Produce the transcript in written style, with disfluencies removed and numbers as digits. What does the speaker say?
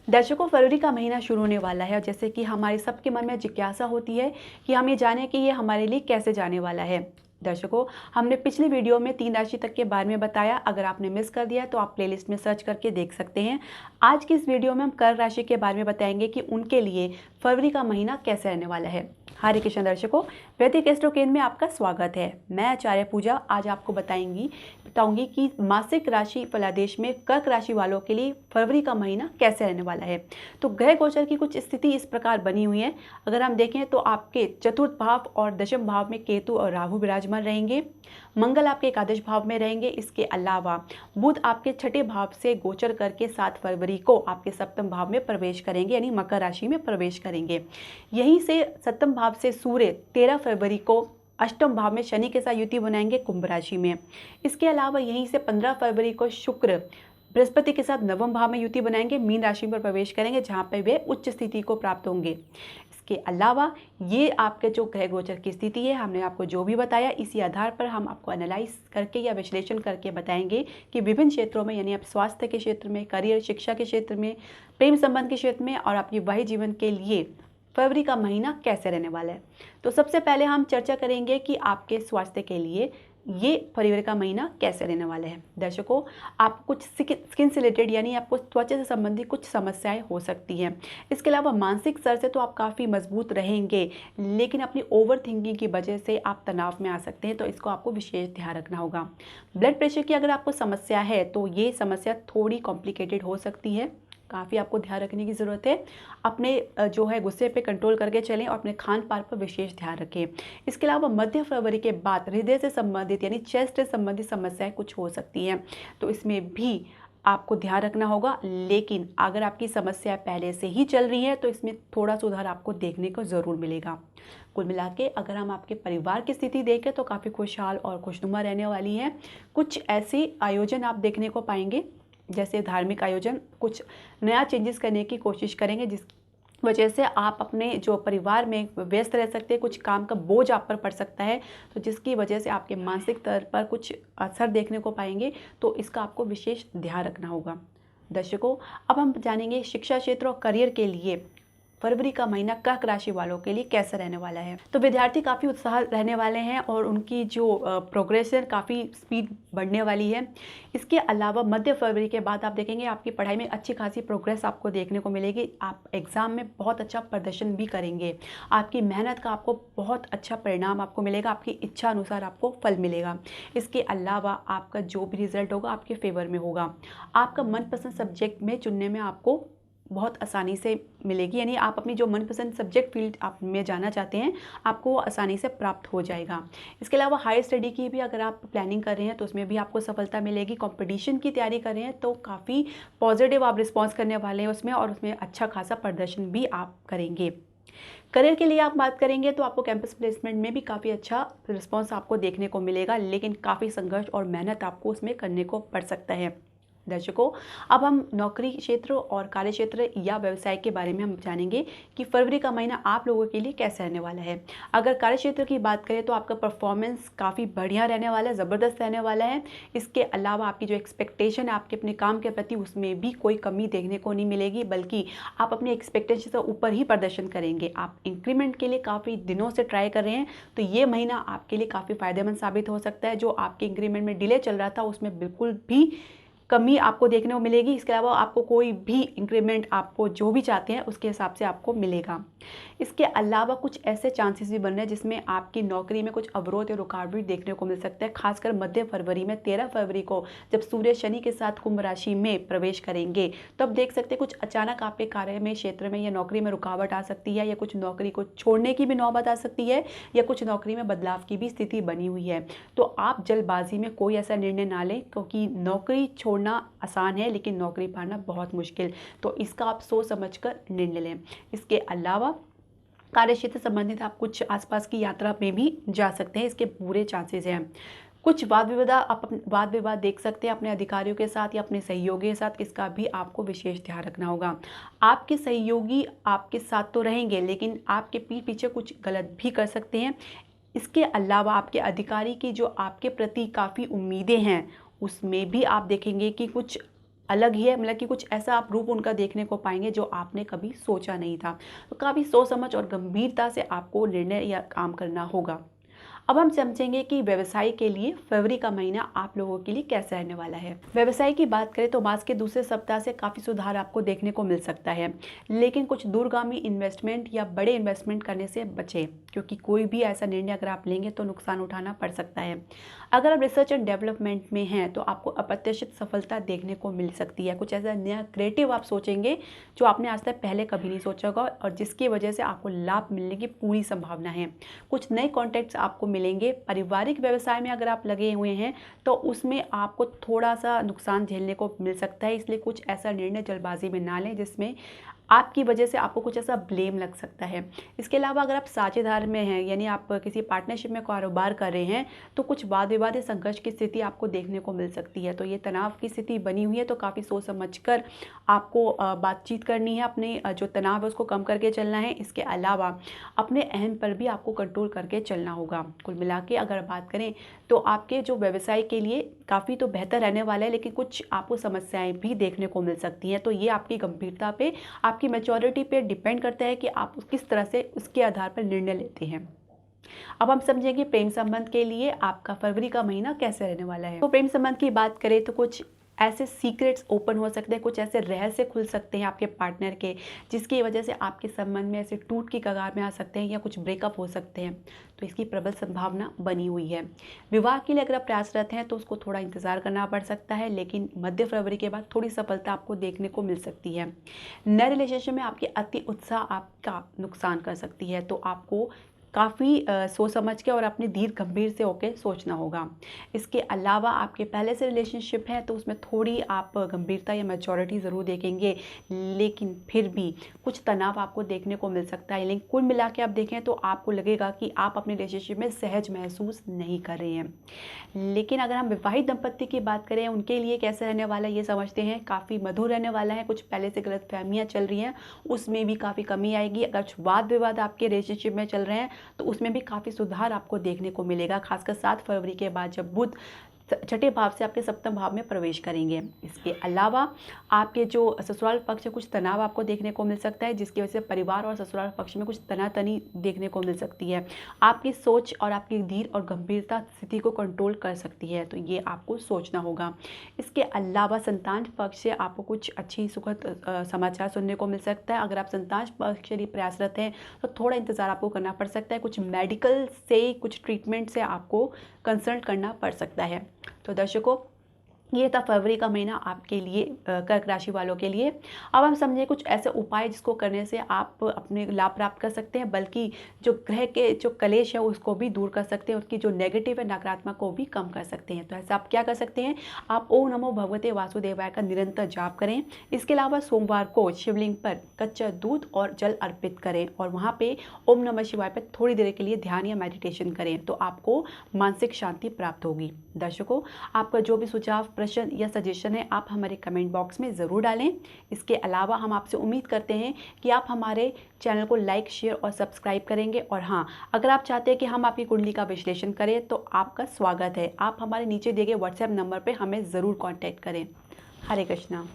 दर्शकों, फरवरी का महीना शुरू होने वाला है और जैसे कि हमारे सबके मन में जिज्ञासा होती है कि हम ये जानें कि ये हमारे लिए कैसे जाने वाला है। दर्शकों, हमने पिछली वीडियो में 3 राशि तक के बारे में बताया। अगर आपने मिस कर दिया है तो आप प्लेलिस्ट में सर्च करके देख सकते हैं। आज की इस वीडियो में हम कर्क राशि के बारे में बताएंगे कि उनके लिए फरवरी का महीना कैसे रहने वाला है। हरे कृष्ण दर्शकों, वैदिक एस्ट्रो केंद्र में आपका स्वागत है। मैं आचार्य पूजा आज आपको बताऊंगी कि मासिक राशि फलादेश में कर्क राशि वालों के लिए फरवरी का महीना कैसे रहने वाला है। तो ग्रह गोचर की कुछ स्थिति इस प्रकार बनी हुई है। अगर हम देखें तो आपके चतुर्थ भाव और दशम भाव में केतु और राहु विराजमान रहेंगे। मंगल आपके एकादश भाव में रहेंगे। इसके अलावा बुध आपके छठे भाव से गोचर करके 7 फरवरी को आपके सप्तम भाव में प्रवेश करेंगे, यानी मकर राशि में प्रवेश करेंगे। यहीं से सप्तम भाव से सूर्य 13 फरवरी को अष्टम भाव में शनि के साथ युति बनाएंगे कुंभ राशि में। इसके अलावा यहीं से 15 फरवरी को शुक्र बृहस्पति के साथ नवम भाव में युति बनाएंगे, मीन राशि पर प्रवेश करेंगे, जहां पर वे उच्च स्थिति को प्राप्त होंगे। इसके अलावा ये आपके जो ग्रह गोचर की स्थिति है, हमने आपको जो भी बताया, इसी आधार पर हम आपको एनालाइज करके या विश्लेषण करके बताएंगे कि विभिन्न क्षेत्रों में, यानी आप स्वास्थ्य के क्षेत्र में, करियर, शिक्षा के क्षेत्र में, प्रेम संबंध के क्षेत्र में और आपके वैवाहिक जीवन के लिए फरवरी का महीना कैसे रहने वाला है। तो सबसे पहले हम चर्चा करेंगे कि आपके स्वास्थ्य के लिए ये फरवरी का महीना कैसे रहने वाला है। दर्शकों, आप कुछ स्किन से रिलेटेड, यानी आपको त्वचा से संबंधित कुछ समस्याएं हो सकती हैं। इसके अलावा मानसिक स्तर से तो आप काफ़ी मजबूत रहेंगे, लेकिन अपनी ओवर थिंकिंग की वजह से आप तनाव में आ सकते हैं, तो इसको आपको विशेष ध्यान रखना होगा। ब्लड प्रेशर की अगर आपको समस्या है तो ये समस्या थोड़ी कॉम्प्लिकेटेड हो सकती है, काफ़ी आपको ध्यान रखने की ज़रूरत है। अपने जो है गुस्से पे कंट्रोल करके चलें और अपने खान पान पर विशेष ध्यान रखें। इसके अलावा मध्य फरवरी के बाद हृदय से संबंधित, यानी चेस्ट से संबंधित समस्याएं कुछ हो सकती हैं, तो इसमें भी आपको ध्यान रखना होगा। लेकिन अगर आपकी समस्या पहले से ही चल रही है तो इसमें थोड़ा सुधार आपको देखने को ज़रूर मिलेगा। कुल मिला के अगर हम आपके परिवार की स्थिति देखें तो काफ़ी खुशहाल और खुशनुमा रहने वाली है। कुछ ऐसे आयोजन आप देखने को पाएंगे, जैसे धार्मिक आयोजन, कुछ नया चेंजेस करने की कोशिश करेंगे, जिस वजह से आप अपने जो परिवार में व्यस्त रह सकते हैं। कुछ काम का बोझ आप पर पड़ सकता है, तो जिसकी वजह से आपके मानसिक स्तर पर कुछ असर देखने को पाएंगे, तो इसका आपको विशेष ध्यान रखना होगा। दर्शकों, अब हम जानेंगे शिक्षा क्षेत्र और करियर के लिए फरवरी का महीना कर्क राशि वालों के लिए कैसा रहने वाला है। तो विद्यार्थी काफ़ी उत्साह रहने वाले हैं और उनकी जो प्रोग्रेस है काफ़ी स्पीड बढ़ने वाली है। इसके अलावा मध्य फरवरी के बाद आप देखेंगे आपकी पढ़ाई में अच्छी खासी प्रोग्रेस आपको देखने को मिलेगी। आप एग्ज़ाम में बहुत अच्छा प्रदर्शन भी करेंगे। आपकी मेहनत का आपको बहुत अच्छा परिणाम आपको मिलेगा, आपकी इच्छा अनुसार आपको फल मिलेगा। इसके अलावा आपका जो भी रिजल्ट होगा आपके फेवर में होगा। आपका मनपसंद सब्जेक्ट में चुनने में आपको बहुत आसानी से मिलेगी, यानी आप अपनी जो मनपसंद सब्जेक्ट फील्ड आप में जाना चाहते हैं आपको वो आसानी से प्राप्त हो जाएगा। इसके अलावा हायर स्टडी की भी अगर आप प्लानिंग कर रहे हैं तो उसमें भी आपको सफलता मिलेगी। कंपटीशन की तैयारी कर रहे हैं तो काफ़ी पॉजिटिव आप रिस्पॉन्स करने वाले हैं उसमें, और उसमें अच्छा खासा प्रदर्शन भी आप करेंगे। करियर के लिए आप बात करेंगे तो आपको कैंपस प्लेसमेंट में भी काफ़ी अच्छा रिस्पॉन्स आपको देखने को मिलेगा, लेकिन काफ़ी संघर्ष और मेहनत आपको उसमें करने को पड़ सकता है। दर्शकों, अब हम नौकरी क्षेत्र और कार्य क्षेत्र या व्यवसाय के बारे में हम जानेंगे कि फरवरी का महीना आप लोगों के लिए कैसे रहने वाला है। अगर कार्य क्षेत्र की बात करें तो आपका परफॉर्मेंस काफ़ी बढ़िया रहने वाला है, ज़बरदस्त रहने वाला है। इसके अलावा आपकी जो एक्सपेक्टेशन है आपके अपने काम के प्रति, उसमें भी कोई कमी देखने को नहीं मिलेगी, बल्कि आप अपनी एक्सपेक्टेशन से ऊपर ही प्रदर्शन करेंगे। आप इंक्रीमेंट के लिए काफ़ी दिनों से ट्राई कर रहे हैं, तो ये महीना आपके लिए काफ़ी फायदेमंद साबित हो सकता है। जो आपके इंक्रीमेंट में डिले चल रहा था उसमें बिल्कुल भी कमी आपको देखने को मिलेगी। इसके अलावा आपको कोई भी इंक्रीमेंट आपको जो भी चाहते हैं उसके हिसाब से आपको मिलेगा। इसके अलावा कुछ ऐसे चांसेस भी बन रहे हैं जिसमें आपकी नौकरी में कुछ अवरोध या रुकावट देखने को मिल सकता है, खासकर मध्य फरवरी में 13 फरवरी को जब सूर्य शनि के साथ कुंभ राशि में प्रवेश करेंगे, तो अब देख सकते हैं कुछ अचानक आपके कार्य में, क्षेत्र में या नौकरी में रुकावट आ सकती है, या कुछ नौकरी को छोड़ने की भी नौबत आ सकती है, या कुछ नौकरी में बदलाव की भी स्थिति बनी हुई है। तो आप जल्दबाजी में कोई ऐसा निर्णय ना लें, क्योंकि नौकरी छोड़ना आसान है लेकिन नौकरी पाना बहुत मुश्किल, तो इसका आप सोच समझकर निर्णय लें। इसके अलावा कार्य क्षेत्र संबंधित आप कुछ आसपास की यात्रा में भी जा सकते हैं, इसके पूरे चांसेस हैं। कुछ वाद विवाद देख सकते हैं अपने अधिकारियों के साथ या अपने सहयोगी के साथ, इसका भी आपको विशेष ध्यान रखना होगा। आपके सहयोगी आपके साथ तो रहेंगे, लेकिन आपके पीठ पीछे कुछ गलत भी कर सकते हैं। इसके अलावा आपके अधिकारी की जो आपके प्रति काफ़ी उम्मीदें हैं उसमें भी आप देखेंगे कि कुछ अलग ही है, मतलब कि कुछ ऐसा आप रूप उनका देखने को पाएंगे जो आपने कभी सोचा नहीं था। तो काफ़ी सोच समझ और गंभीरता से आपको निर्णय या काम करना होगा। अब हम समझेंगे कि व्यवसाय के लिए फरवरी का महीना आप लोगों के लिए कैसा रहने वाला है। व्यवसाय की बात करें तो मास के दूसरे सप्ताह से काफ़ी सुधार आपको देखने को मिल सकता है, लेकिन कुछ दूरगामी इन्वेस्टमेंट या बड़े इन्वेस्टमेंट करने से बचें, क्योंकि कोई भी ऐसा निर्णय अगर आप लेंगे तो नुकसान उठाना पड़ सकता है। अगर आप रिसर्च एंड डेवलपमेंट में हैं तो आपको अप्रत्याशित सफलता देखने को मिल सकती है। कुछ ऐसा नया क्रिएटिव आप सोचेंगे जो आपने आज तक पहले कभी नहीं सोचा होगा और जिसकी वजह से आपको लाभ मिलने की पूरी संभावना है। कुछ नए कॉन्टैक्ट्स आपको मिलेंगे। पारिवारिक व्यवसाय में अगर आप लगे हुए हैं तो उसमें आपको थोड़ा सा नुकसान झेलने को मिल सकता है, इसलिए कुछ ऐसा निर्णय जल्दबाजी में ना लें जिसमें आपकी वजह से आपको कुछ ऐसा ब्लेम लग सकता है। इसके अलावा अगर आप साझेदार में हैं, यानी आप किसी पार्टनरशिप में कारोबार कर रहे हैं, तो कुछ वाद विवाद या संघर्ष की स्थिति आपको देखने को मिल सकती है। तो ये तनाव की स्थिति बनी हुई है, तो काफ़ी सोच समझकर आपको बातचीत करनी है, अपने जो तनाव है उसको कम करके चलना है। इसके अलावा अपने अहम पर भी आपको कंट्रोल करके चलना होगा। कुल मिला के अगर बात करें तो आपके जो व्यवसाय के लिए काफ़ी तो बेहतर रहने वाला है, लेकिन कुछ आपको समस्याएं भी देखने को मिल सकती हैं। तो ये आपकी गंभीरता पे, आपकी मैच्योरिटी पे डिपेंड करता है कि आप किस तरह से उसके आधार पर निर्णय लेते हैं। अब हम समझेंगे प्रेम संबंध के लिए आपका फरवरी का महीना कैसे रहने वाला है। तो प्रेम संबंध की बात करें तो कुछ ऐसे सीक्रेट्स ओपन हो सकते हैं, कुछ ऐसे रहस्य खुल सकते हैं आपके पार्टनर के, जिसकी वजह से आपके संबंध में ऐसे टूट की कगार में आ सकते हैं या कुछ ब्रेकअप हो सकते हैं। तो इसकी प्रबल संभावना बनी हुई है। विवाह के लिए अगर आप प्रयासरत हैं तो उसको थोड़ा इंतजार करना पड़ सकता है, लेकिन मध्य फरवरी के बाद थोड़ी सफलता आपको देखने को मिल सकती है। नए रिलेशनशिप में आपकी अति उत्साह आपका नुकसान कर सकती है, तो आपको काफ़ी सोच समझ के और अपने धीर गंभीर से होकर सोचना होगा। इसके अलावा आपके पहले से रिलेशनशिप है तो उसमें थोड़ी आप गंभीरता या मैच्योरिटी ज़रूर देखेंगे, लेकिन फिर भी कुछ तनाव आपको देखने को मिल सकता है। लेकिन कुल मिला के आप देखें तो आपको लगेगा कि आप अपने रिलेशनशिप में सहज महसूस नहीं कर रहे हैं। लेकिन अगर हम विवाहित दंपत्ति की बात करें, उनके लिए कैसे रहने वाला है ये समझते हैं। काफ़ी मधुर रहने वाला है। कुछ पहले से गलतफहमियां चल रही हैं उसमें भी काफ़ी कमी आएगी। अगर कुछ वाद विवाद आपके रिलेशनशिप में चल रहे हैं तो उसमें भी काफ़ी सुधार आपको देखने को मिलेगा, खासकर 7 फरवरी के बाद जब बुध छठे भाव से आपके सप्तम भाव में प्रवेश करेंगे। इसके अलावा आपके जो ससुराल पक्ष है कुछ तनाव आपको देखने को मिल सकता है, जिसकी वजह से परिवार और ससुराल पक्ष में कुछ तनातनी देखने को मिल सकती है। आपकी सोच और आपकी धीर और गंभीरता स्थिति को कंट्रोल कर सकती है, तो ये आपको सोचना होगा। इसके अलावा संतान पक्ष से आपको कुछ अच्छी सुखद समाचार सुनने को मिल सकता है। अगर आप संतान पक्ष के लिए प्रयासरत हैं तो थोड़ा इंतज़ार आपको करना पड़ सकता है। कुछ मेडिकल से, कुछ ट्रीटमेंट से आपको कंसल्ट करना पड़ सकता है। तो दर्शकों, ये था फरवरी का महीना आपके लिए, कर्क राशि वालों के लिए। अब हम समझे कुछ ऐसे उपाय जिसको करने से आप अपने लाभ प्राप्त कर सकते हैं, बल्कि जो ग्रह के जो कलेश है उसको भी दूर कर सकते हैं, उसकी जो नेगेटिव है नकारात्मक को भी कम कर सकते हैं। तो ऐसा आप क्या कर सकते हैं, आप ओम नमो भगवते वासुदेवाय का निरंतर जाप करें। इसके अलावा सोमवार को शिवलिंग पर कच्चा दूध और जल अर्पित करें और वहाँ पे ओम नमः शिवाय पर थोड़ी देर के लिए ध्यान या मेडिटेशन करें, तो आपको मानसिक शांति प्राप्त होगी। दर्शकों, आपका जो भी सुझाव, प्रश्न या सजेशन है आप हमारे कमेंट बॉक्स में ज़रूर डालें। इसके अलावा हम आपसे उम्मीद करते हैं कि आप हमारे चैनल को लाइक, शेयर और सब्सक्राइब करेंगे। और हाँ, अगर आप चाहते हैं कि हम आपकी कुंडली का विश्लेषण करें तो आपका स्वागत है। आप हमारे नीचे दिए गए व्हाट्सएप नंबर पर हमें ज़रूर कॉन्टैक्ट करें। हरे कृष्णा।